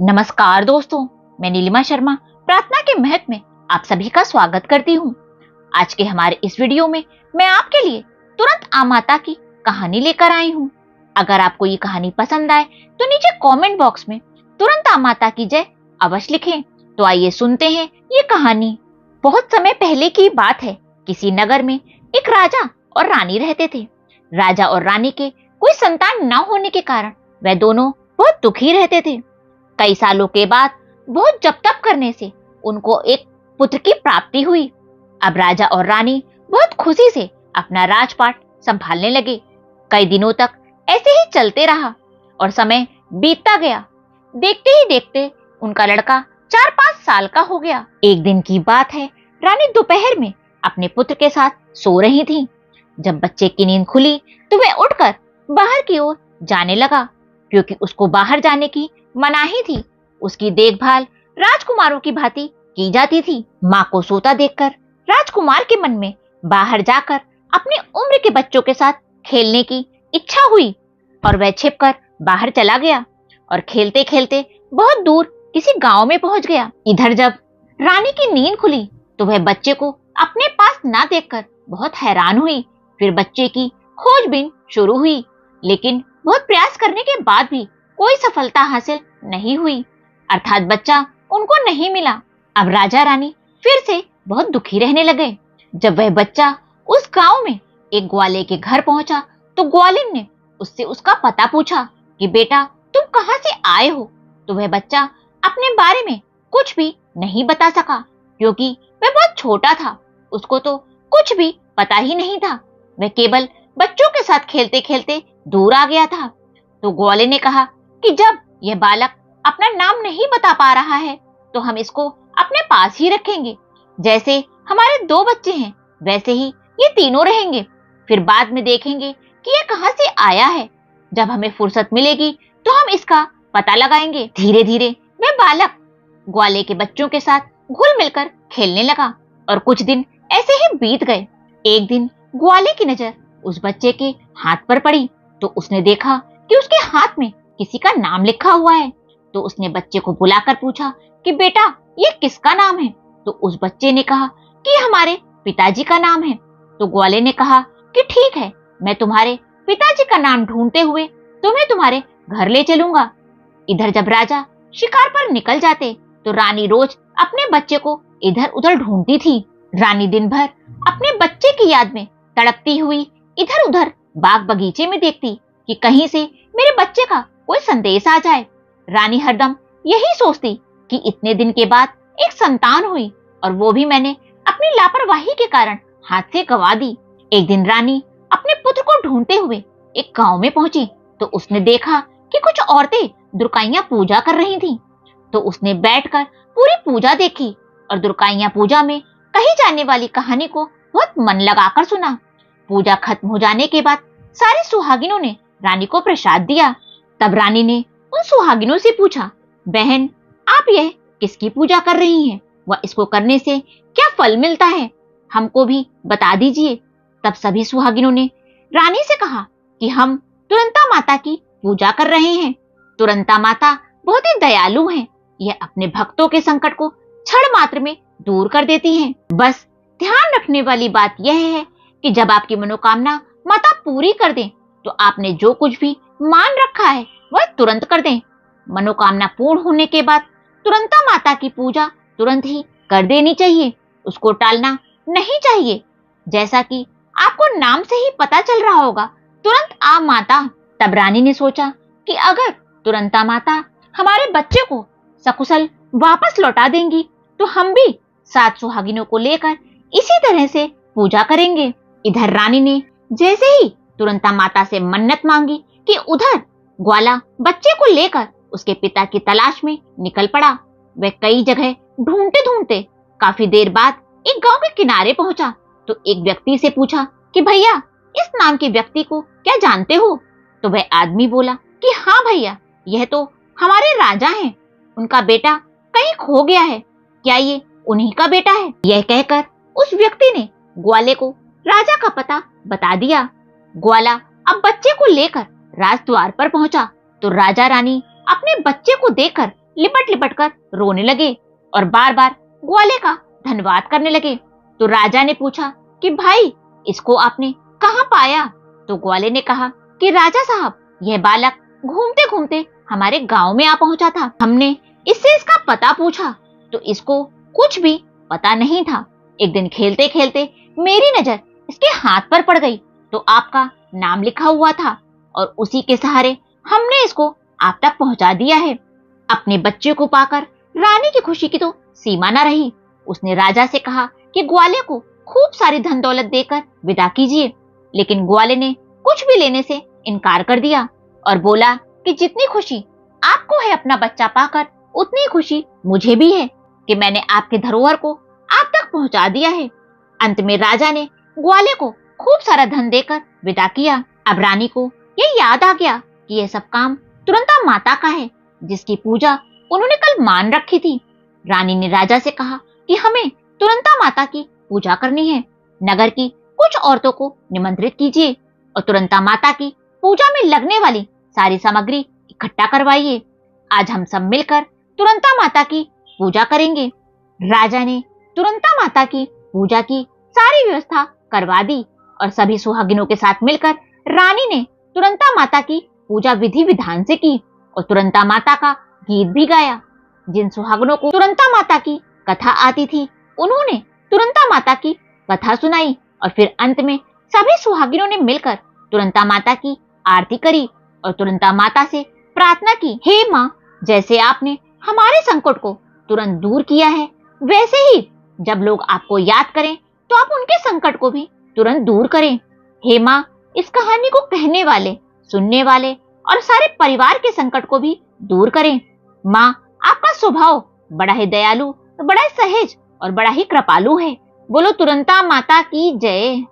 नमस्कार दोस्तों, मैं नीलिमा शर्मा प्रार्थना के महत्व में आप सभी का स्वागत करती हूँ। आज के हमारे इस वीडियो में मैं आपके लिए तुरंत आमाता की कहानी लेकर आई हूँ। अगर आपको ये कहानी पसंद आए तो नीचे कमेंट बॉक्स में तुरंत आमाता की जय अवश्य लिखें। तो आइए सुनते हैं ये कहानी। बहुत समय पहले की बात है। किसी नगर में एक राजा और रानी रहते थे। राजा और रानी के कोई संतान न होने के कारण वह दोनों बहुत दुखी रहते थे। कई सालों के बाद बहुत जप तप करने से उनको एक पुत्र की प्राप्ति हुई। अब राजा और रानी बहुत खुशी से अपना राजपाट संभालने लगे। कई दिनों तक ऐसे ही चलते रहा और समय बीतता गया। देखते ही देखते उनका लड़का 4-5 साल का हो गया। एक दिन की बात है, रानी दोपहर में अपने पुत्र के साथ सो रही थी। जब बच्चे की नींद खुली तो वह उठकर बाहर की ओर जाने लगा, क्योंकि उसको बाहर जाने की मनाही थी। उसकी देखभाल राजकुमारों की भांति की जाती थी। माँ को सोता देखकर राजकुमार के मन में बाहर जाकर अपनी उम्र के बच्चों के साथ खेलने की इच्छा हुई और वह छिपकर बाहर चला गया और खेलते खेलते बहुत दूर किसी गांव में पहुंच गया। इधर जब रानी की नींद खुली तो वह बच्चे को अपने पास ना देखकर बहुत हैरान हुई। फिर बच्चे की खोजबीन शुरू हुई, लेकिन बहुत प्रयास करने के बाद भी कोई सफलता हासिल नहीं हुई, अर्थात बच्चा उनको नहीं मिला। अब राजा रानी फिर से बहुत दुखी रहने लगे। जब वह बच्चा उस गांव में एक ग्वाले के घर पहुंचा तो ग्वालिन ने उससे उसका पता पूछा कि बेटा तुम कहां से आए हो। तो वह बच्चा अपने बारे में कुछ भी नहीं बता सका, क्योंकि वह बहुत छोटा था। उसको तो कुछ भी पता ही नहीं था। वह केवल बच्चों के साथ खेलते खेलते दूर आ गया था। तो ग्वाले ने कहा कि जब यह बालक अपना नाम नहीं बता पा रहा है तो हम इसको अपने पास ही रखेंगे। जैसे हमारे 2 बच्चे हैं वैसे ही ये तीनों रहेंगे। फिर बाद में देखेंगे कि ये कहां से आया है। जब हमें फुर्सत मिलेगी तो हम इसका पता लगाएंगे। धीरे धीरे वह बालक ग्वाले के बच्चों के साथ घुल मिलकर खेलने लगा और कुछ दिन ऐसे ही बीत गए। एक दिन ग्वाले की नजर उस बच्चे के हाथ पर पड़ी तो उसने देखा कि उसके हाथ में किसी का नाम लिखा हुआ है। तो उसने बच्चे को बुलाकर पूछा कि बेटा ये किसका नाम है। तो उस बच्चे ने कहा कि हमारे पिताजी का नाम है। तो ग्वाले ने कहा कि ठीक है, मैं तुम्हारे पिताजी का नाम ढूंढते हुए तुम्हें तुम्हारे घर ले चलूंगा। इधर जब राजा शिकार पर निकल जाते तो रानी रोज अपने बच्चे को इधर उधर ढूंढती थी। रानी दिन भर अपने बच्चे की याद में तड़पती हुई इधर उधर बाग बगीचे में देखती कि कहीं से मेरे बच्चे का कोई संदेश आ जाए। रानी हरदम यही सोचती कि इतने दिन के बाद एक संतान हुई और वो भी मैंने अपनी लापरवाही के कारण हाथ से गंवा दी। एक दिन रानी अपने पुत्र को ढूंढते हुए एक गांव में पहुंची तो उसने देखा कि कुछ औरतें दुर्गाइयां पूजा कर रही थीं। तो उसने बैठकर पूरी पूजा देखी और दुर्गाइयां पूजा में कही जाने वाली कहानी को बहुत मन लगाकर सुना। पूजा खत्म हो जाने के बाद सारी सुहागिनों ने रानी को प्रसाद दिया। तब रानी ने उन सुहागिनों से पूछा, बहन आप यह किसकी पूजा कर रही हैं? वह इसको करने से क्या फल मिलता है? हमको भी बता दीजिए। तब सभी सुहागिनों ने रानी से कहा कि हम तुरंता माता की पूजा कर रहे हैं। तुरंता माता बहुत ही दयालु हैं। यह अपने भक्तों के संकट को क्षण मात्र में दूर कर देती हैं। बस ध्यान रखने वाली बात यह है कि जब आपकी मनोकामना माता पूरी कर दें तो आपने जो कुछ भी मान रखा है वह तुरंत कर दें। मनोकामना पूर्ण होने के बाद तुरंता माता की पूजा तुरंत ही कर देनी चाहिए, उसको टालना नहीं चाहिए। जैसा कि आपको नाम से ही पता चल रहा होगा, तुरंत आ माता। तब रानी ने सोचा कि अगर तुरंता माता हमारे बच्चे को सकुशल वापस लौटा देंगी तो हम भी 7 सुहागिनों को लेकर इसी तरह से पूजा करेंगे। इधर रानी ने जैसे ही तुरंता माता से मन्नत मांगी कि उधर ग्वाला बच्चे को लेकर उसके पिता की तलाश में निकल पड़ा। वह कई जगह ढूंढते ढूंढते काफी देर बाद एक गांव के किनारे पहुंचा तो एक व्यक्ति से पूछा कि भैया इस नाम के व्यक्ति को क्या जानते हो? तो वह आदमी बोला कि हाँ भैया, यह तो हमारे राजा हैं, उनका बेटा कहीं खो गया है, क्या ये उन्हीं का बेटा है? यह कहकर उस व्यक्ति ने ग्वाले को राजा का पता बता दिया। ग्वाला अब बच्चे को लेकर राजद्वार पर पहुंचा तो राजा रानी अपने बच्चे को देखकर लिपट लिपट कर रोने लगे और बार बार ग्वाले का धन्यवाद करने लगे। तो राजा ने पूछा कि भाई, इसको आपने कहाँ पाया? तो ग्वाले ने कहा कि राजा साहब, यह बालक घूमते घूमते हमारे गांव में आ पहुंचा था। हमने इससे इसका पता पूछा तो इसको कुछ भी पता नहीं था। एक दिन खेलते खेलते मेरी नजर इसके हाथ पर पड़ गई तो आपका नाम लिखा हुआ था और उसी के सहारे हमने इसको आप तक पहुंचा दिया है। अपने बच्चे को पाकर रानी की खुशी की तो सीमा न रही। उसने राजा से कहा कि ग्वाले को खूब सारी धन दौलत देकर विदा कीजिए, लेकिन ग्वाले ने कुछ भी लेने से इनकार कर दिया और बोला कि जितनी खुशी आपको है अपना बच्चा पाकर, उतनी खुशी मुझे भी है कि मैंने आपके धरोहर को आप तक पहुंचा दिया है। अंत में राजा ने ग्वाले को खूब सारा धन देकर विदा किया। अब रानी को ये याद आ गया कि यह सब काम तुरंता माता का है, जिसकी पूजा उन्होंने कल मान रखी थी। रानी ने राजा से कहा कि हमें तुरंता माता की पूजा करनी है। नगर की कुछ औरतों को निमंत्रित कीजिए और तुरंता माता की पूजा में लगने वाली सारी सामग्री इकट्ठा करवाइए। आज हम सब मिलकर तुरंता माता की पूजा करेंगे। राजा ने तुरंता माता की पूजा की सारी व्यवस्था करवा दी और सभी सुहागिनों के साथ मिलकर रानी ने तुरंता माता की पूजा विधि विधान से की और तुरंता माता का गीत भी गाया। जिन सुहागिनों को तुरंता माता की कथा आती थी, उन्होंने तुरंता माता की कथा सुनाई और फिर अंत में सभी सुहागिनों ने मिलकर तुरंता माता की आरती करी और तुरंता माता से प्रार्थना की, हे माँ, जैसे आपने हमारे संकट को तुरंत दूर किया है, वैसे ही जब लोग आपको याद करें तो आप उनके संकट को भी तुरंत दूर करें। हे माँ, इस कहानी को कहने वाले, सुनने वाले और सारे परिवार के संकट को भी दूर करें। माँ, आपका स्वभाव बड़ा ही दयालु, बड़ा ही सहज और बड़ा ही कृपालु है। बोलो तुरंता माता की जय।